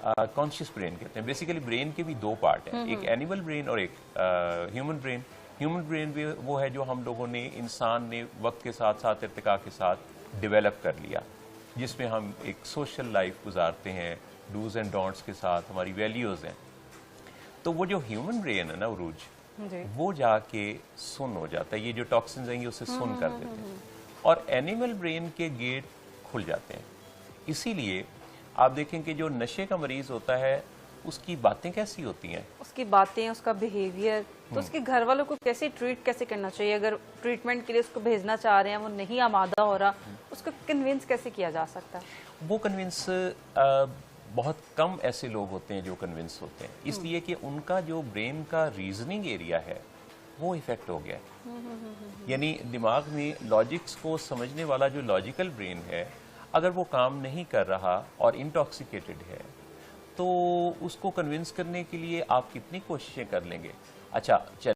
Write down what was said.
Conscious brain कहते हैं। Basically brain के भी दो पार्ट हैं, एक एनिमल ब्रेन और एक ह्यूमन ब्रेन। ह्यूमन ब्रेन भी वो है जो हम लोगों ने, इंसान ने वक्त के साथ साथ इर्तिका के साथ डेवलप कर लिया, जिसमें हम एक सोशल लाइफ गुजारते हैं, डूज एंड डोंट्स के साथ हमारी वैल्यूज़ हैं। तो वो जो ह्यूमन ब्रेन है ना उरूज, वो जाके सुन हो जाता है, ये जो टॉक्सिन्स आएंगे उसे सुन कर देते हैं, और एनिमल ब्रेन के गेट खुल जाते हैं। इसीलिए आप देखें कि जो नशे का मरीज होता है उसकी बातें कैसी होती हैं, उसकी बातें, उसका बिहेवियर, तो उसके घर वालों को कैसे करना चाहिए? अगर ट्रीटमेंट के लिए उसको भेजना चाह रहे हैं, वो नहीं आमादा हो रहा, उसको कन्विंस कैसे किया जा सकता है? वो कन्विंस बहुत कम ऐसे लोग होते हैं जो कन्विंस होते हैं, इसलिए कि उनका जो ब्रेन का रीजनिंग एरिया है वो इफेक्ट हो गया है। यानी दिमाग में लॉजिक्स को समझने वाला जो लॉजिकल ब्रेन है, अगर वो काम नहीं कर रहा और इंटॉक्सिकेटेड है, तो उसको कन्विंस करने के लिए आप कितनी कोशिशें कर लेंगे। अच्छा चल